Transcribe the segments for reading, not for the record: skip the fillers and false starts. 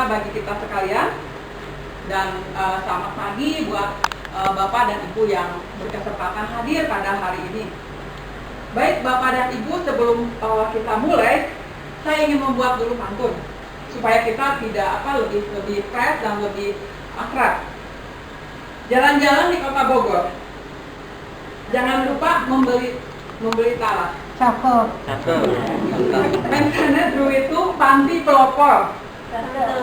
berguna bagi kita sekalian. Dan selamat pagi buat Bapak dan Ibu yang berkesempatan hadir pada hari ini. Baik Bapak dan Ibu, sebelum kita mulai, saya ingin membuat dulu pantun supaya kita tidak lebih fresh dan lebih akrab. Jalan-jalan di Kota Bogor, jangan lupa membeli talas. Cakep. Rencana dulu itu panti pelopor,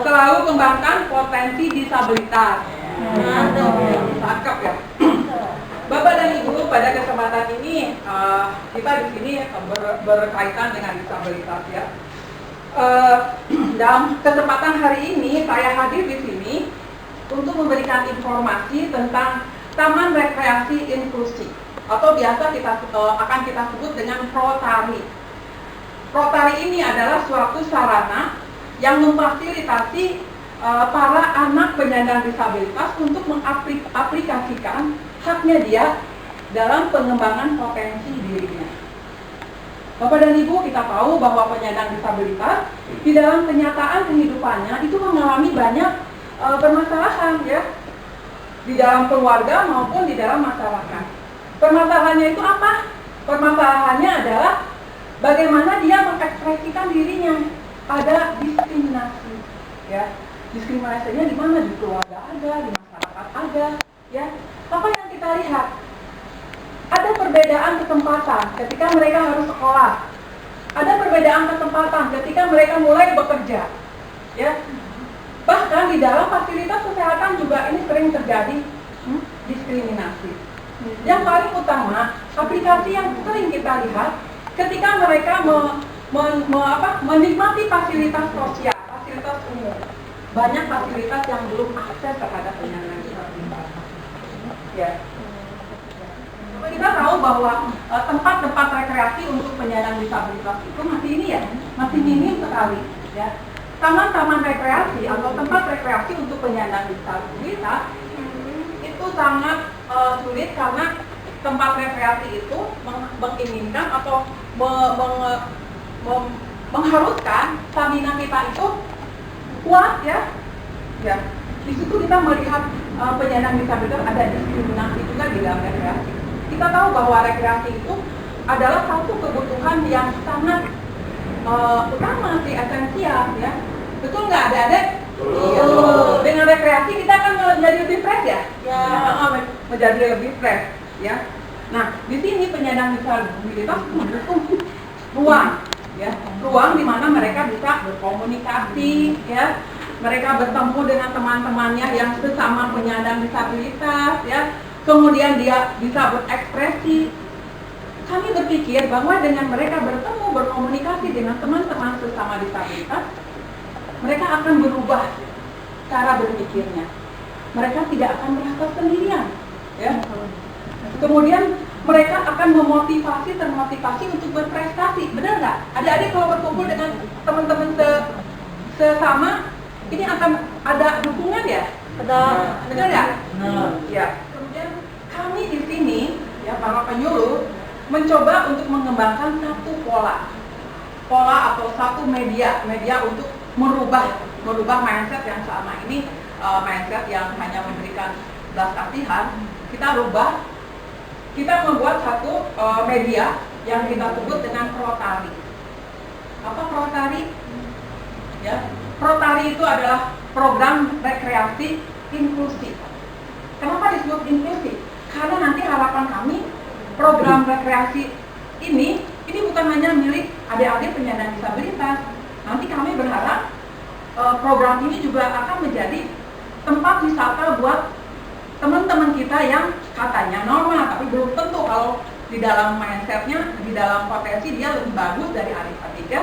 selalu kembangkan potensi disabilitas. Cakep ya. Bapak dan Ibu, pada kesempatan ini kita di sini berkaitan dengan disabilitas ya. Dalam kesempatan hari ini saya hadir di sini untuk memberikan informasi tentang Taman Rekreasi Inklusi atau biasa akan kita sebut dengan Protari. Protari ini adalah suatu sarana yang memfasilitasi para anak penyandang disabilitas untuk mengaplikasikan haknya dia dalam pengembangan potensi dirinya. Bapak dan Ibu, kita tahu bahwa penyandang disabilitas di dalam kenyataan kehidupannya itu mengalami banyak permasalahan ya, di dalam keluarga maupun di dalam masyarakat. Permasalahannya itu apa? Permasalahannya adalah bagaimana dia mengekspresikan dirinya. Ada diskriminasi ya. Diskriminasinya di mana? Di keluarga ada, di masyarakat ada ya. Apa yang kita lihat? Ada perbedaan kesempatan ketika mereka harus sekolah. Ada perbedaan kesempatan ketika mereka mulai bekerja ya. Bahkan di dalam fasilitas kesehatan juga ini sering terjadi diskriminasi. Yang paling utama, aplikasi yang sering kita lihat ketika mereka menikmati fasilitas sosial, fasilitas umum. Banyak fasilitas yang belum akses terhadap penyandang disabilitas. Ya. Kita tahu bahwa tempat-tempat rekreasi untuk penyandang disabilitas itu masih minim sekali. Ya. Taman-taman rekreasi atau tempat rekreasi untuk penyandang disabilitas itu sangat sulit karena tempat rekreasi itu menginginkan atau mengharuskan stamina kita itu kuat ya. Ya. Di situ kita melihat penyandang disabilitas ada diskriminasi juga di dalam rekreasi. Kita tahu bahwa rekreasi itu adalah satu kebutuhan yang sangat utama sih, esensial ya. Betul nggak Adik-adik? Iya. Dengan rekreasi kita akan menjadi lebih fresh ya? Ya. Menjadi lebih fresh ya. Nah, di sini penyandang disabilitas butuh ruang ya. Ruang di mana mereka bisa berkomunikasi ya. Mereka bertemu dengan teman-temannya yang sesama penyandang disabilitas ya. Kemudian dia bisa berekspresi. Kami berpikir bahwa dengan mereka bertemu, berkomunikasi dengan teman-teman sesama disabilitas, mereka akan berubah cara berpikirnya. Mereka tidak akan merasa sendirian ya. Kemudian mereka akan termotivasi untuk berprestasi. Benar nggak? Adik-adik kalau berkumpul dengan teman-teman sesama, ini akan ada dukungan ya? Benar nggak? Ya. Kemudian kami di sini ya, para penyuluh mencoba untuk mengembangkan satu pola atau satu media untuk merubah mindset yang selama ini mindset yang hanya memberikan belas kasihan. Kita membuat satu media yang kita sebut dengan Protari. Apa Protari? Ya, Protari itu adalah program rekreasi inklusi. Kenapa disebut inklusi? Karena nanti harapan kami program rekreasi ini bukan hanya milik adik-adik penyandang disabilitas. Nanti kami berharap program ini juga akan menjadi tempat wisata buat teman-teman kita yang katanya normal, tapi belum tentu kalau di dalam mindsetnya, di dalam potensi dia lebih bagus dari adik-adik ya.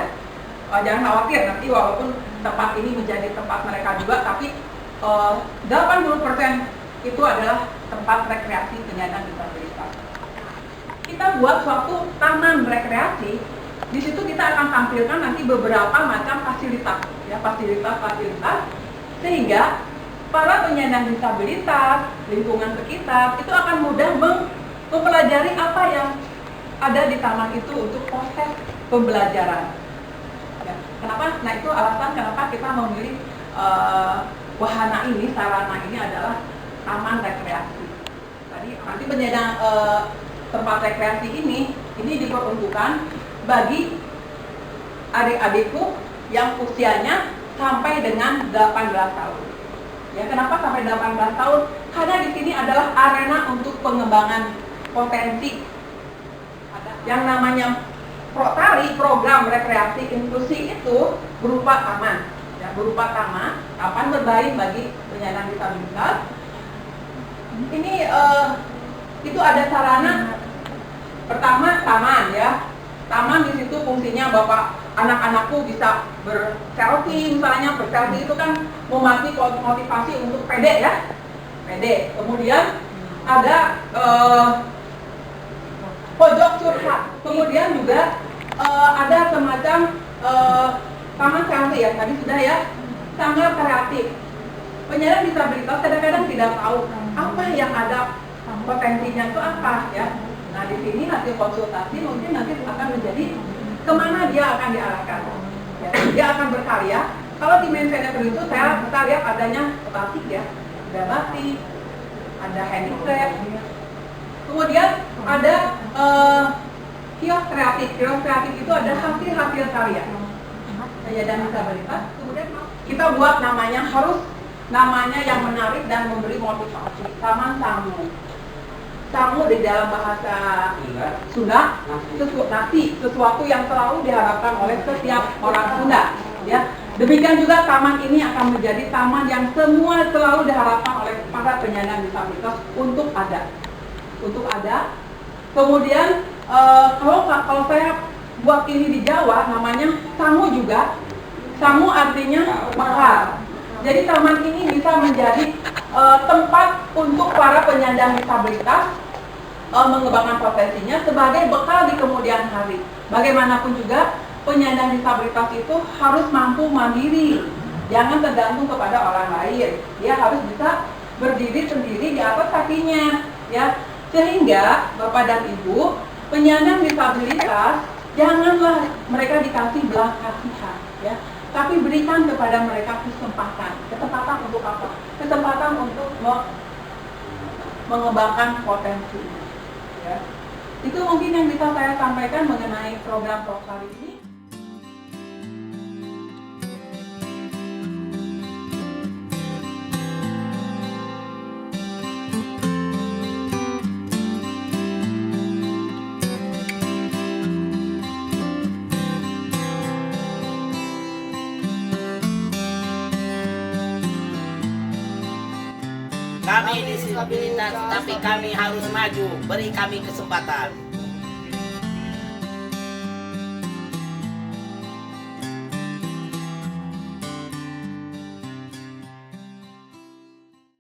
Jangan khawatir, nanti walaupun tempat ini menjadi tempat mereka juga, tapi 80% itu adalah tempat rekreasi penyandang disabilitas. Kita buat suatu taman rekreasi. Di situ kita akan tampilkan nanti beberapa macam fasilitas, ya, fasilitas sehingga para penyandang disabilitas, lingkungan sekitar itu akan mudah mempelajari apa yang ada di taman itu untuk proses pembelajaran. Ya, kenapa? Nah itu alasan kenapa kita memilih wahana ini, sarana ini adalah taman rekreasi. Tadi nanti penyandang tempat rekreasi ini diperuntukkan bagi adik-adikku yang usianya sampai dengan 18 tahun. Ya, kenapa sampai 18 tahun? Karena di sini adalah arena untuk pengembangan potensi. Yang namanya Protari, program rekreasi inklusi itu berupa taman, ya, berupa taman bermain bagi penyandang disabilitas. Ini itu ada sarana. Pertama, taman, ya. Taman di situ fungsinya bapak anak-anakku bisa berselfie, misalnya berselfie itu kan motivasi untuk pede, ya, pede. Kemudian ada pojok curhat. Kemudian juga ada semacam taman selfie, ya, tadi sudah, ya, sangat kreatif. Penyandang disabilitas kadang-kadang tidak tahu apa yang ada potensinya itu apa, ya. Nah, di sini hasil konsultasi mungkin nanti akan menjadi kemana dia akan diarahkan. Ya, dia akan berkarya. Kalau di main center itu kita lihat adanya batik, ya, ada batik, ada handicraft. Kemudian ada kios kreatif. Kios kreatif itu ada hasil-hasil karya penyandang disabilitas. Kemudian kita buat namanya yang menarik dan memberi motivasi. Taman Sangu. Sangu di dalam bahasa Sunda, sesuatu yang selalu diharapkan oleh setiap orang Sunda. Ya, demikian juga taman ini akan menjadi taman yang semua selalu diharapkan oleh para penyandang disabilitas untuk ada. Kemudian kalau saya buat ini di Jawa, namanya Sangu juga. Sangu artinya mekar. Jadi taman ini bisa menjadi tempat untuk para penyandang disabilitas mengembangkan potensinya sebagai bekal di kemudian hari. Bagaimanapun juga penyandang disabilitas itu harus mampu mandiri, jangan tergantung kepada orang lain. Dia harus bisa berdiri sendiri di atas kakinya, ya. Sehingga Bapak dan Ibu, penyandang disabilitas janganlah mereka dikasih belas kasihan, ya. Tapi berikan kepada mereka kesempatan untuk apa? Kesempatan untuk mengembangkan potensi. Ya. Itu mungkin yang bisa saya sampaikan mengenai program Protari ini. Kami disabilitas, tapi kami harus maju. Beri kami kesempatan.